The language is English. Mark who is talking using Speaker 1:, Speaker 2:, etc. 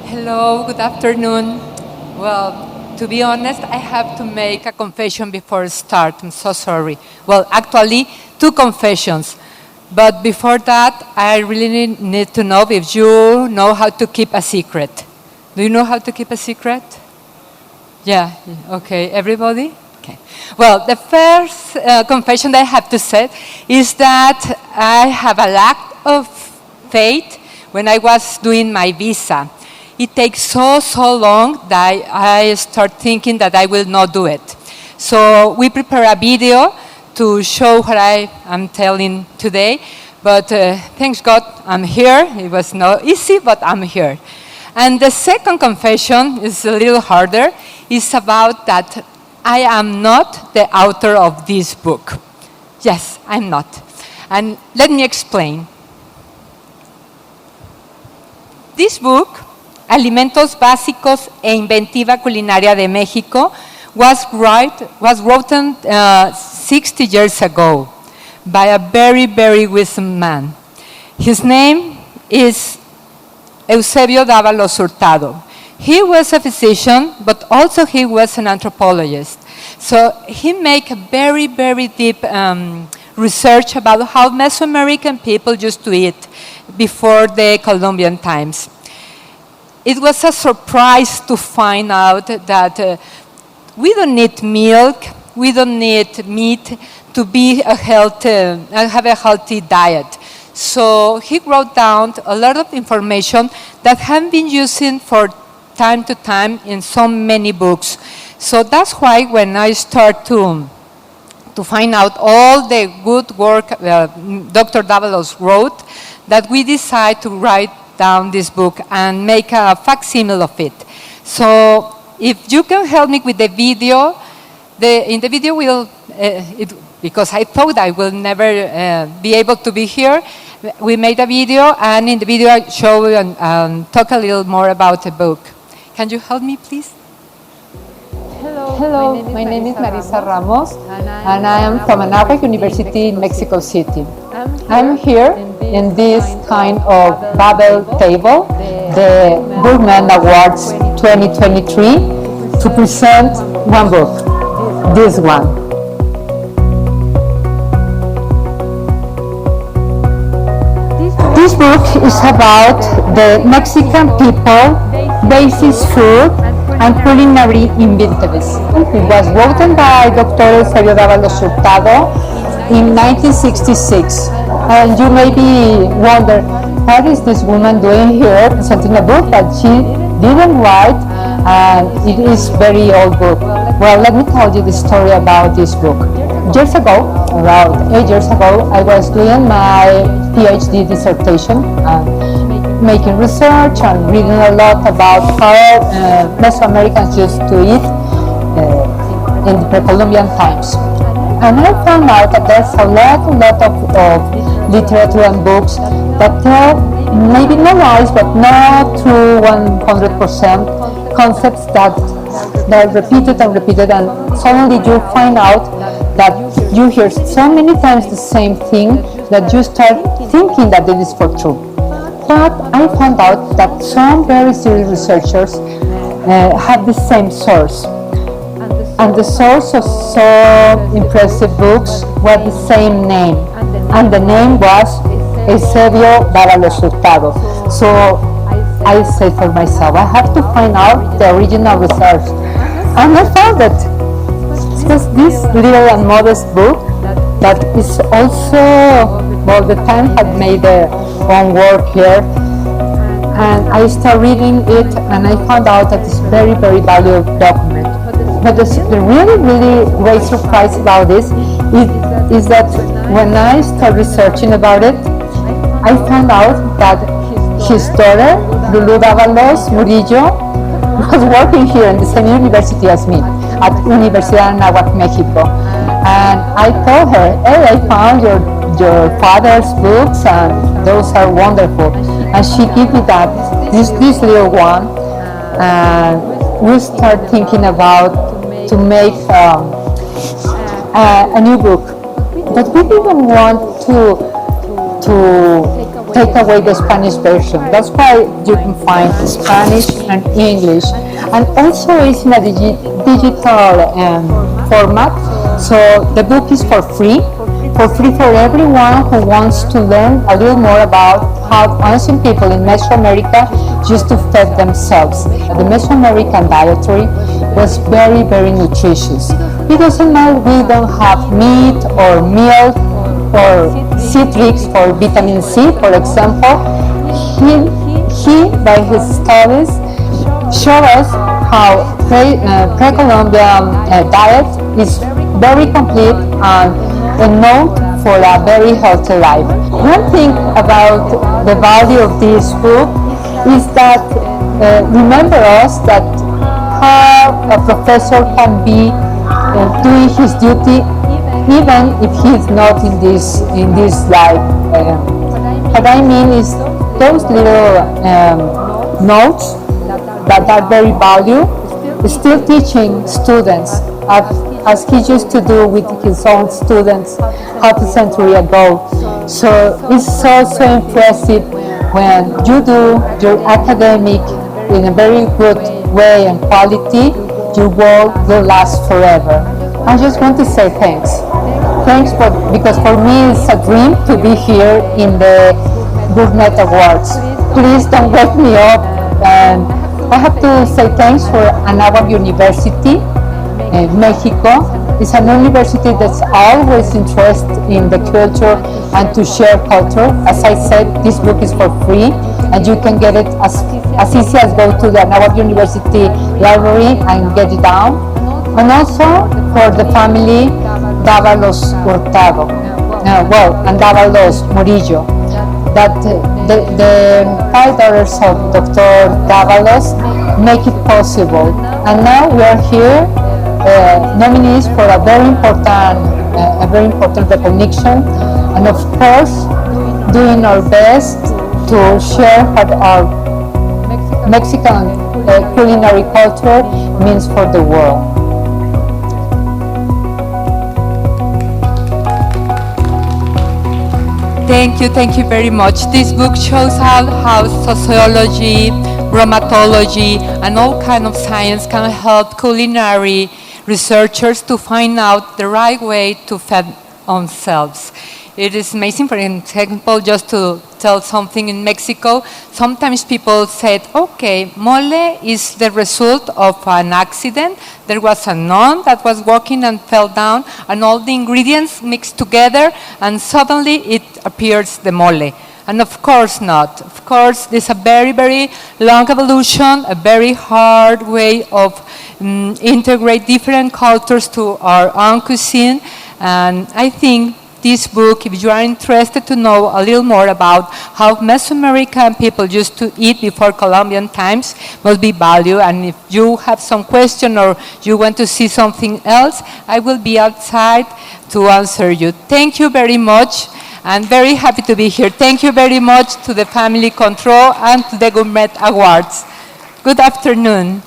Speaker 1: Hello, good afternoon. Well, to be honest, I have to make a confession before I start. I'm so sorry. Well, actually, two confessions. But before that, I really need to know if you know how to keep a secret. Do you know how to keep a secret? Yeah, okay, everybody? Okay. Well, the first confession that I have to say is that I have a lack of faith when I was doing my visa. It takes so long that I start thinking that I will not do it. So we prepare a video to show what I am telling today, but thanks God I'm here. It was not easy, but I'm here. And the second confession is a little harder. It's about that I am not the author of this book. Yes, I'm not. And let me explain. This book, Alimentos, Básicos e Inventiva Culinaria de México, was written 60 years ago by a very wisdom man. His name is Eusebio Dávalos Hurtado. He was a physician, but also he was an anthropologist. So he made a very deep research about how Mesoamerican people used to eat before the Columbian times. It was a surprise to find out that we don't need milk, we don't need meat to be have a healthy diet. So he wrote down a lot of information that have been using for time to time in so many books. So that's why when I start to find out all the good work Dr. Dávalos wrote, that we decide to write down this book and make a facsimile of it. So if you can help me with the video, in the video because I thought I will never be able to be here, we made a video, and in the video I show and talk a little more about the book. Can you help me, please?
Speaker 2: Hello, my name is Marisa Ramos, and I am from Anáhuac University in Mexico City. I'm here in this kind of Babel table, the Gourmand Awards 2023, to present one book, this one. This book is about the Mexican people, basic food, and culinary inventiveness. It was written by Dr. Eusebio Dávalos Hurtado in 1966. And you may be wonder, what is this woman doing here presenting a book that she didn't write, and it is very old book. Well, let me tell you the story about this book. Years ago, around 8 years ago, I was doing my PhD dissertation, making research and reading a lot about how Mesoamericans used to eat in the pre-Columbian times. And I found out that there's a lot of literature and books that tell maybe not lies, but not true 100% concepts that are repeated, and suddenly you find out that you hear so many times the same thing that you start thinking that it is for true. But I found out that some very serious researchers have the same source. And the source of so impressive books was the same name. And the name was Eusebio Dávalos Hurtado. So I said for myself, I have to find out the original research. And I found it. It's this little and modest book that is also, well, the time had made their own work here, and I started reading it, and I found out that it's very valuable document. But the really great surprise about this is that when I started researching about it, I found out that his daughter, Lulu Dávalos Murillo, was working here in the same university as me, at Universidad de Anáhuac, Mexico. And I told her, hey, I found your father's books, and those are wonderful. And she gave me this little one, and we start thinking about to make a new book. But we didn't want to take away the Spanish version. That's why you can find Spanish and English. And also it's in a digital format. So the book is for free for everyone who wants to learn a little more about how ancient people in Mesoamerica used to feed themselves. The Mesoamerican dietary was very, very nutritious. It doesn't matter we don't have meat or milk or citrics for vitamin C, for example. He by his studies, showed us how pre-Columbian diet is very complete and a note for a very healthy life. One thing about the value of this book is that remember us that how a professor can be doing his duty even if he's not in this life. What I mean is those little notes that are very valuable, still teaching students as he used to do with his own students half a century ago. So it's so impressive when you do your academic in a very good way and quality, your work will last forever. I just want to say thanks. Thanks because for me it's a dream to be here in the Gourmand Awards. Please don't wake me up. And I have to say thanks for Anáhuac University in Mexico. It's an university that's always interested in the culture and to share culture. As I said, this book is for free and you can get it as easy as go to the Anáhuac University library and get it down. And also for the family Dávalos Hurtado, and Dávalos Murillo, that the 5 daughters of Dr. Dávalos make it possible. And now we are here, nominees for a very important recognition, and of course, doing our best to share what our Mexican culinary culture means for the world.
Speaker 1: Thank you very much. This book shows how sociology, bromatology, and all kind of science can help culinary researchers to find out the right way to feed ourselves. It is amazing, for example, just to tell something in Mexico, sometimes people said, okay, mole is the result of an accident. There was a nun that was walking and fell down, and all the ingredients mixed together, and suddenly it appears the mole. And of course not. Of course, there's a very, very long evolution, a very hard way of integrate different cultures to our own cuisine. And I think this book, if you are interested to know a little more about how Mesoamerican people used to eat before Columbian times, must be valued. And if you have some question or you want to see something else, I will be outside to answer you. Thank you very much. I'm very happy to be here. Thank you very much to the Family Control and to the Gourmand Awards. Good afternoon.